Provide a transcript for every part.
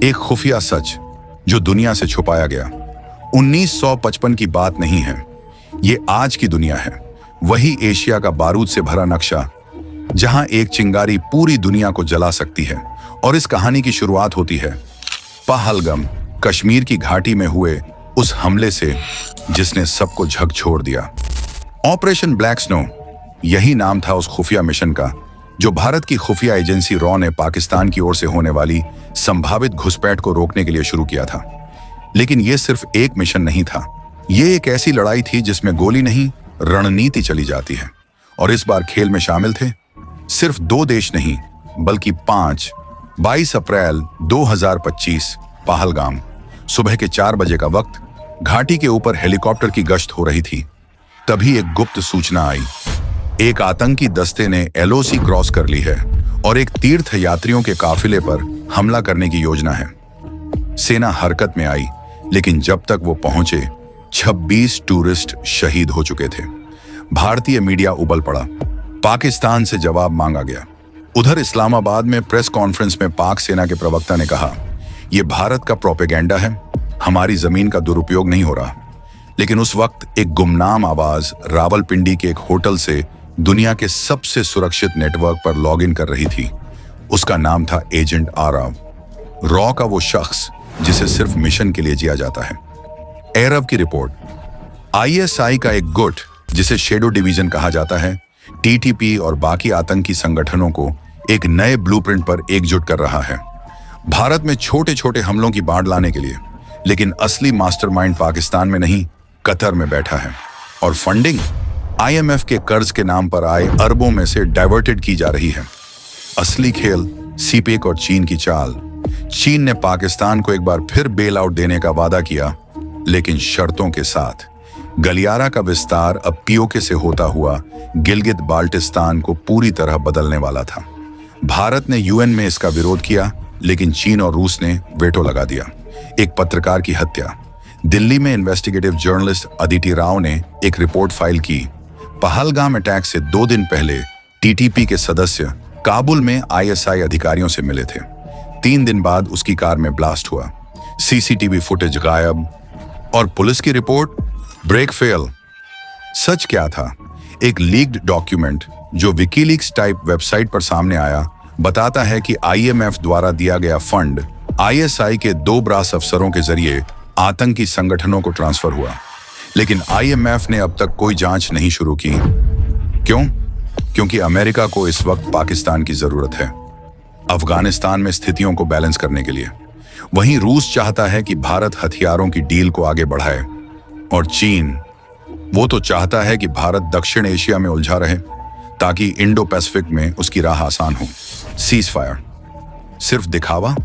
एक खुफिया सच जो दुनिया से छुपाया गया। 1955 की बात नहीं है, ये आज की दुनिया है। वही एशिया का बारूद से भरा नक्शा जहां एक चिंगारी पूरी दुनिया को जला सकती है। और इस कहानी की शुरुआत होती है पहलगाम, कश्मीर की घाटी में हुए उस हमले से जिसने सबको झकझोर दिया। ऑपरेशन ब्लैक स्नो, यही नाम था उस खुफिया मिशन का जो भारत की खुफिया एजेंसी रॉ ने पाकिस्तान की ओर से होने वाली संभावित घुसपैठ को रोकने के लिए शुरू किया था। लेकिन यह सिर्फ एक मिशन नहीं था, यह एक ऐसी लड़ाई थी जिसमें गोली नहीं, रणनीति चली जाती है। और इस बार खेल में शामिल थे सिर्फ 2 देश नहीं, बल्कि 5। 22 अप्रैल 2025 पहलगाम, सुबह के 4 बजे का वक्त। घाटी के ऊपर हेलीकॉप्टर की गश्त हो रही थी। तभी एक गुप्त सूचना आई, एक आतंकी दस्ते ने LOC क्रॉस कर ली है और एक तीर्थ यात्रियों के काफिले पर हमला करने की योजना है। सेना हरकत में आई, लेकिन जब तक वो पहुंचे 26 टूरिस्ट शहीद हो चुके थे। भारतीय मीडिया उबल पड़ा, पाकिस्तान से जवाब मांगा गया। उधर इस्लामाबाद में प्रेस कॉन्फ्रेंस में पाक सेना के प्रवक्ता ने कहा, यह भारत का प्रोपेगेंडा है, हमारी जमीन का दुरुपयोग नहीं हो रहा। लेकिन उस वक्त एक गुमनाम आवाज रावलपिंडी के एक होटल से दुनिया के सबसे सुरक्षित नेटवर्क पर लॉगिन कर रही थी। उसका नाम था एजेंट आरव, रॉ का वो शख्स जिसे सिर्फ मिशन के लिए जिया जाता है। एरव की रिपोर्ट, ISI का एक गुट जिसे शेडो डिवीजन कहा जाता है, TTP और बाकी आतंकी संगठनों को एक नए ब्लूप्रिंट पर एकजुट कर रहा है, भारत में छोटे छोटे हमलों की बाढ़ लाने के लिए। लेकिन असली मास्टरमाइंड पाकिस्तान में नहीं, कतर में बैठा है। और फंडिंग IMF के कर्ज के नाम पर आए अरबों में से डाइवर्टेड की जा रही है। असली खेल सीपेक और चीन की चाल। चीन ने पाकिस्तान को एक बार फिर बेल आउट देने का वादा किया, लेकिन शर्तों के साथ। गलियारा का विस्तार अब POK से होता हुआ गिलगित बाल्टिस्तान को पूरी तरह बदलने वाला था। भारत ने UN में इसका विरोध किया, लेकिन चीन और रूस ने वेटो लगा दिया। एक पत्रकार की हत्या। दिल्ली में इन्वेस्टिगेटिव जर्नलिस्ट अदिति राव ने एक रिपोर्ट फाइल की। पहलगाम अटैक से 2 दिन पहले TTP के सदस्य काबुल में ISI अधिकारियों से मिले थे। 3 दिन बाद उसकी कार में ब्लास्ट हुआ, CCTV फुटेज गायब और पुलिस की रिपोर्ट ब्रेक फेल। सच क्या था? एक लीक्ड डॉक्यूमेंट जो विकीलीक्स टाइप वेबसाइट पर सामने आया बताता है कि IMF द्वारा दिया गया फंड ISI के 2 ब्रास अफसरों के जरिए आतंकी संगठनों को ट्रांसफर हुआ। लेकिन IMF ने अब तक कोई जांच नहीं शुरू की। क्यों? क्योंकि अमेरिका को इस वक्त पाकिस्तान की जरूरत है, अफगानिस्तान में स्थितियों को बैलेंस करने के लिए। वहीं रूस चाहता है कि भारत हथियारों की डील को आगे बढ़ाए, और चीन, वो तो चाहता है कि भारत दक्षिण एशिया में उलझा रहे ताकि इंडो पैसिफिक में उसकी राह आसान हो। सीज फायर सिर्फ दिखावा?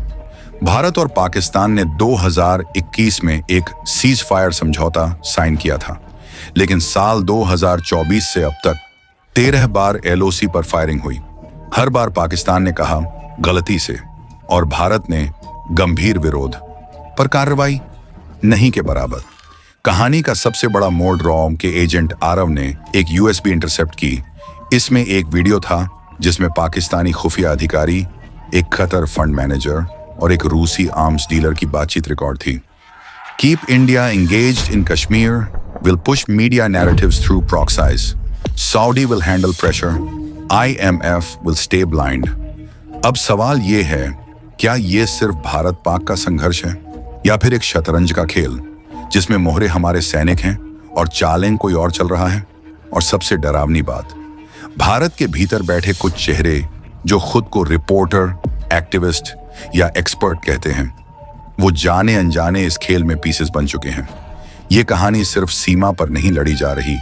भारत और पाकिस्तान ने 2021 में एक सीज फायर समझौता साइन किया था, लेकिन साल 2024 से अब तक 13 बार LOC पर फायरिंग हुई। हर बार पाकिस्तान ने कहा गलती से, और भारत ने गंभीर विरोध, पर कार्रवाई नहीं के बराबर। कहानी का सबसे बड़ा मोड़ रॉ के एजेंट आरव ने एक USB इंटरसेप्ट की। इसमें एक वीडियो था जिसमें पाकिस्तानी खुफिया अधिकारी, एक कतर फंड मैनेजर और एक रूसी आर्म्स डीलर की बातचीत रिकॉर्ड थी। Keep India engaged in Kashmir, will push media narratives through proxies, Saudi will handle pressure, IMF will stay blind. अब सवाल ये है, क्या ये सिर्फ भारत पाक का संघर्ष है, या फिर एक शतरंज का खेल जिसमें मोहरे हमारे सैनिक हैं और चालें कोई और चल रहा है? और सबसे डरावनी बात, भारत के भीतर बैठे कुछ चेहरे जो खुद को रिपोर्टर, एक्टिविस्ट या एक्सपर्ट कहते हैं, वो जाने अनजाने इस खेल में पीसेस बन चुके हैं। ये कहानी सिर्फ सीमा पर नहीं लड़ी जा रही,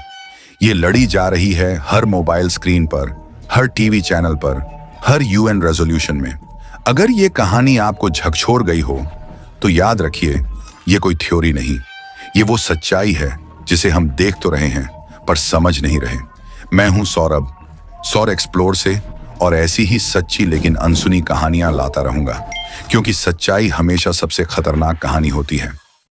ये लड़ी जा रही है हर मोबाइल स्क्रीन पर, हर TV चैनल पर, हर UN रेजोल्यूशन में। अगर ये कहानी आपको झकझोर गई हो तो याद रखिए, ये कोई थ्योरी नहीं, ये वो सच्चाई है जिसे हम देख तो रहे हैं पर समझ नहीं रहे। मैं हूं सौरभ, सौर एक्सप्लोर से, और ऐसी ही सच्ची लेकिन अनसुनी कहानियां लाता रहूंगा, क्योंकि सच्चाई हमेशा सबसे खतरनाक कहानी होती है।